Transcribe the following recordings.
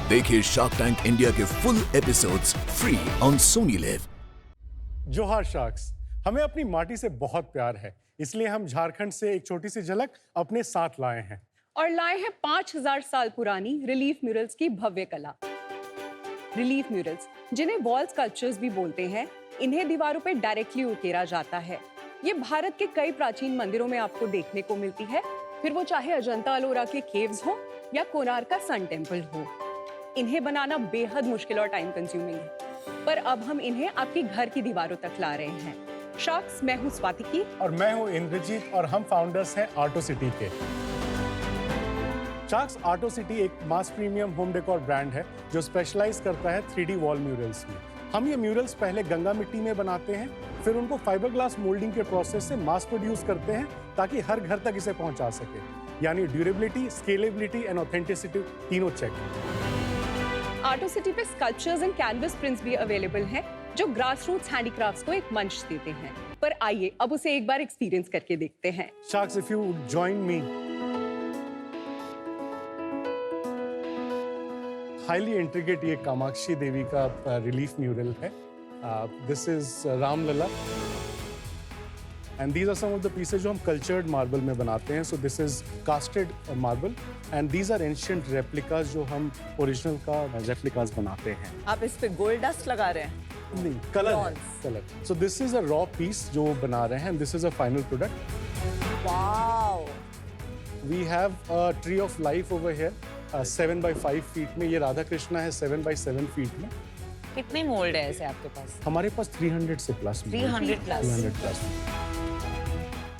देखिए shark tank India के full episodes free on Sony live. जोहार शार्क्स, हमें अपनी माटी से बहुत प्यार है, इसलिए हम झारखंड से एक छोटी सी झलक अपने साथ लाए हैं। और लाए हैं 5000 साल पुरानी रिलीफ म्यूरल्स की भव्य कला। रिलीफ म्यूरल्स, जिन्हें वॉल स्कल्पचर्स भी बोलते हैं, इन्हें दीवारों पर डायरेक्टली उकेरा जाता है। ये भारत के कई प्राचीन मंदिरों में आपको देखने को मिलती है, फिर वो चाहे अजंता अलोरा के केव्स हो या कोणार्क का सन टेम्पल हो। इन्हें बनाना बेहद मुश्किल और टाइम कंज्यूमिंग है, पर अब हम इन्हें आपके घर की दीवारों तक ला रहे हैं। शार्क्स, मैं हूँ स्वातिकी और मैं हूँ इंद्रजीत और हम फाउंडर्स हैं आर्टो सिटी के। शार्क्स आर्टो सिटी एक मास प्रीमियम होम डेकोर ब्रांड है जो स्पेशलाइज करता है 3D वॉल म्यूरल्स में। हम ये म्यूरल्स पहले गंगा मिट्टी में बनाते हैं, फिर उनको फाइबर ग्लास मोल्डिंग के प्रोसेस से मास प्रोड्यूस करते हैं ताकि हर घर तक इसे पहुंचा सके। यानी ड्यूरेबिलिटी, स्केलेबिलिटी एंड ऑथेंटिसिटी तीनों चेक। आर्टो सिटी पे स्कल्पचर्स एंड कैनवस प्रिंट्स भी अवेलेबल हैं, जो ग्रास रूट्स हैंडीक्राफ्ट्स को एक मंच देते हैं। पर आइए अब उसे एक बार एक्सपीरियंस करके देखते हैं। Sharks, if you join me, highly intricate ये कामाक्षी देवी का रिलीफ म्यूरल है। This is Ramlala and these are some of the pieces जो हम कल्चर्ड मार्बल में बनाते हैं। So this is casted marble and these are ancient replicas जो हम ओरिजिनल का रेप्लिकास बनाते हैं। आप इस पे गोल्ड डस्ट लगा रहे हैं? नहीं, colour. So this is a raw piece जो बना रहे हैं and this is a final product. Wow! We have a tree of life over here 7 by 5 feet में। ये राधा कृष्णा है 7 by 7 फीट में। कितने मोल्ड है ऐसे आपके पास? हमारे पास 300 से प्लस। 300 प्लस।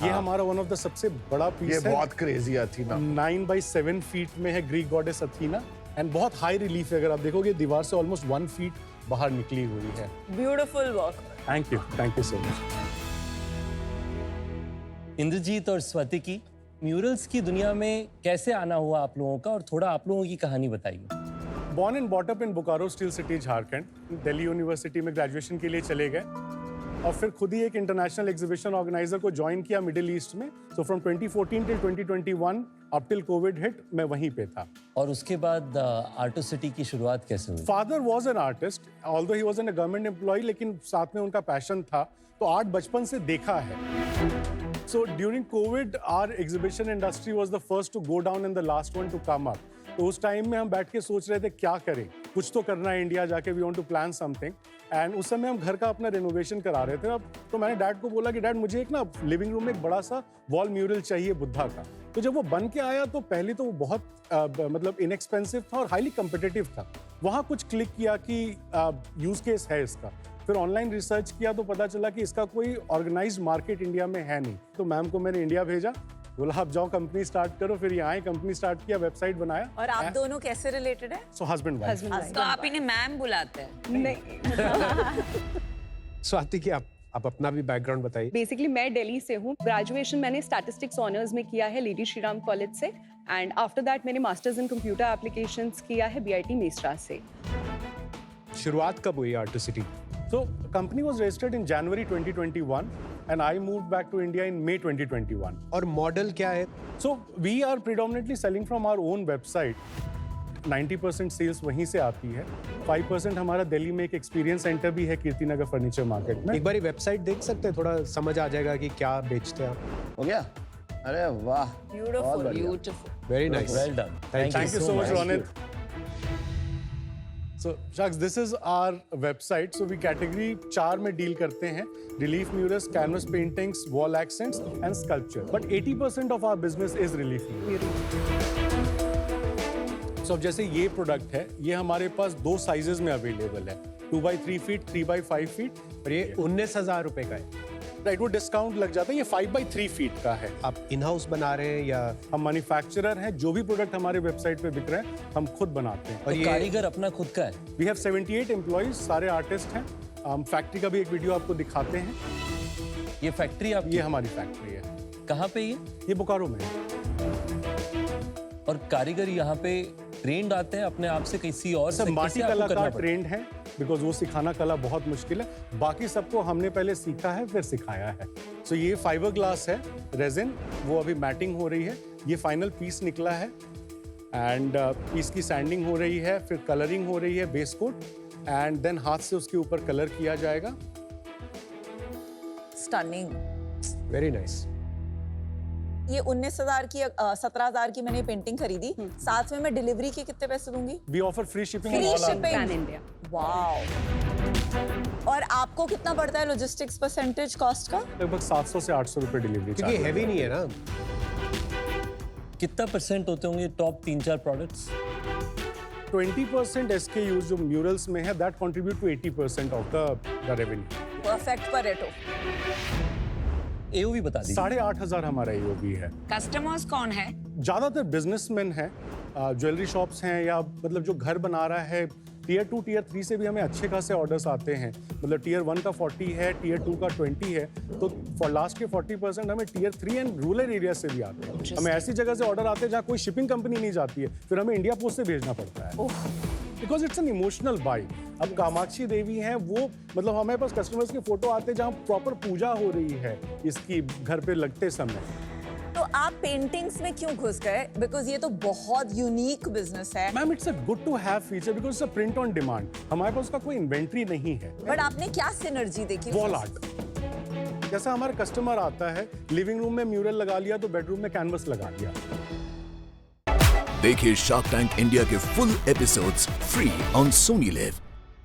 ये हमारा वन ऑफ द सबसे बड़ा पीस है। ये बहुत क्रेजी अथीना 9 by 7 फीट में है, ग्रीक गॉडेस अथीना एंड बहुत हाई रिलीफ है। अगर आप देखोगे दीवार से ऑलमोस्ट 1 फीट बाहर निकली हुई है। Beautiful work. Thank you so much. Indrajeet और स्वातिकी, म्यूरल्स की दुनिया में कैसे आना हुआ आप लोगों का, और थोड़ा आप लोगों की कहानी बताइए। Born and bought up in Bokaro steel city Jharkhand. Delhi university में ग्रेजुएशन के लिए चले गए और फिर खुद ही एक इंटरनेशनल एग्जीबिशन ऑर्गेनाइजर को ज्वाइन किया मिडिल ईस्ट में। So from 2014 till 2021 up till Covid hit मैं वहीं पे था। और उसके बाद आर्टो सिटी की शुरुआत कैसे हुई? Father was an artist, although he was an government employ, लेकिन साथ में उनका पैशन था, तो आर्ट बचपन से देखा है। So during COVID, our exhibition industry was the first to go down and the last one to come up. तो उस टाइम में हम बैठ के सोच रहे थे क्या करें, कुछ तो करना है इंडिया जाके, we want to plan something. And उस समय हम घर का अपना रेनोवेशन करा रहे थे। अब तो मैंने डैड को बोला कि डैड मुझे एक ना लिविंग रूम में एक बड़ा सा वॉल म्यूरल चाहिए बुद्धा का। तो जब वो बन के आया तो पहले तो वो बहुत मतलब इनएक्सपेंसिव था और हाईली कम्पिटिटिव था। वहाँ कुछ क्लिक किया कि यूज केस है इसका। फिर ऑनलाइन रिसर्च किया तो पता चला कि इसका कोई ऑर्गेनाइज्ड मार्केट इंडिया में है नहीं। तो मैम को मैंने इंडिया भेजा, बोला आप जाओ कंपनी स्टार्ट करो। फिर यहाँ आए, कंपनी स्टार्ट किया, वेबसाइट बनाया। और आप दोनों कैसे रिलेटेड है? सो हस्बैंड वाइफ। तो आप इन्हें मैम बुलाते हैं? नहीं। स्वाति, आप अपना भी बैकग्राउंड बताइए। बेसिकली मैं दिल्ली से हूँ। ग्रेजुएशन मैंने स्टैटिस्टिक्स ऑनर्स में किया है लेडी श्री राम कॉलेज से, एंड आफ्टर दैट मैंने मास्टर्स इन कंप्यूटर एप्लीकेशंस किया है BIT मेसरा से। शुरुआत कब हुई auto city? So company was registered in January 2021 and I moved back to India in May 2021. और मॉडल क्या है? So we are predominantly selling from our own website. 90% sales वहीं से आती है। 5% हमारा दिल्ली में एक एक्सपीरियंस सेंटर भी है कीर्ति नगर फर्नीचर मार्केट में। एक बार वेबसाइट देख सकते हैं, थोड़ा समझ आ जाएगा कि क्या बेचते हैं आप। हो गया? अरे वाह, beautiful, beautiful. Very nice, well done. Thank you so much, Ronit. So, Shaks, this is our website. So we category 4 में डील करते हैं: relief murals, canvas paintings, wall accents, and sculpture. But 80% of our business is relief murals. So जैसे ये product है, ये हमारे पास 2 sizes में available है, 2 by 3 फीट, 3 by 5 फीट। और ये 19,000 रुपए का है। राइट, वो डिस्काउंट लग जाता है। ये 5 by 3 फीट का है। आप इन हाउस बना रहे हैं या? हम मैन्युफैक्चरर हैं। जो भी प्रोडक्ट हमारे वेबसाइट पे बिक रहे हैं हम खुद बनाते हैं। और तो ये कारीगर अपना खुद का है? वी हैव 78 एम्प्लॉइज, सारे आर्टिस्ट हैं। हम फैक्ट्री का भी एक वीडियो आपको दिखाते हैं। ये फैक्ट्री आपकी? ये हमारी फैक्ट्री है। कहाँ पे ये बोकारो में है। और कारीगर यहाँ पे ट्रेंड आते हैं अपने आप से किसी और से? सब माटी कैसे आपको करना कलाकार पड़ता है? ट्रेंड है, बिकॉज वो सिखाना कला बहुत मुश्किल है। बाकी सबको हमने पहले सीखा है फिर सिखाया है। सो ये फाइबर ग्लास है, रेजिन, वो अभी मैटिंग हो रही है। ये फाइनल पीस निकला है एंड इसकी सैंडिंग हो रही है, फिर कलरिंग हो रही है, बेस कोट, एंड देन हाथ से उसके ऊपर कलर किया जाएगा। स्टनिंग। Very nice. ये 19,000 की 17,000 की मैंने पेंटिंग खरीदी, साथ में मैं डिलीवरी के कितने पैसे दूंगी? We offer free shipping Free all shipping. Pan India. Wow. और आपको कितना पड़ता है लॉजिस्टिक्स परसेंटेज कॉस्ट का? लगभग 700 से 800 रुपए डिलीवरी क्योंकि चार्ज। हैवी नहीं है ना। कितना परसेंट होते होंगे टॉप 3-4 प्रोडक्ट्स? 20% SKUs जो म्यूरल्स में है, that contribute to 80% of the revenue. Perfect Pareto. AOV बता दीजिए। 8,500 हमारा AOV है। कस्टमर्स कौन है? ज्यादातर बिजनेसमैन हैं, ज्वेलरी शॉप्स हैं, या मतलब जो घर बना रहा है। टीयर 2, टीयर 3 से भी हमें अच्छे खासे ऑर्डर्स आते हैं। मतलब टीयर 1 का 40 है, टीयर 2 का 20 है, तो फॉर लास्ट के 40% हमें टीयर 3 एंड रूरल एरिया से भी आते हैं। हमें ऐसी जगह से ऑर्डर आते हैं जहाँ कोई शिपिंग कंपनी नहीं जाती है, फिर हमें इंडिया पोस्ट से भेजना पड़ता है, because it's an emotional by. अब कामाक्षी देवी हैं, वो मतलब हमारे पास कस्टमर्स के फोटो आते हैं जहाँ प्रॉपर पूजा हो रही है इसकी घर पे लगते समय। तो आप पेंटिंग्स में क्यों घुस गए? बिकॉज ये तो बहुत यूनिक बिजनेस है। Ma'am, it's a good to have feature because it's a print on demand. हमारे पास उसका कोई इन्वेंट्री नहीं है। बट आपने क्या सिनर्जी देखी? Wall art. जैसा हमारा कस्टमर आता है, लिविंग रूम में म्यूरल लगा लिया तो बेडरूम में कैनवस लगा दिया। देखिए शार्क टैंक इंडिया के full episodes free on Sony live.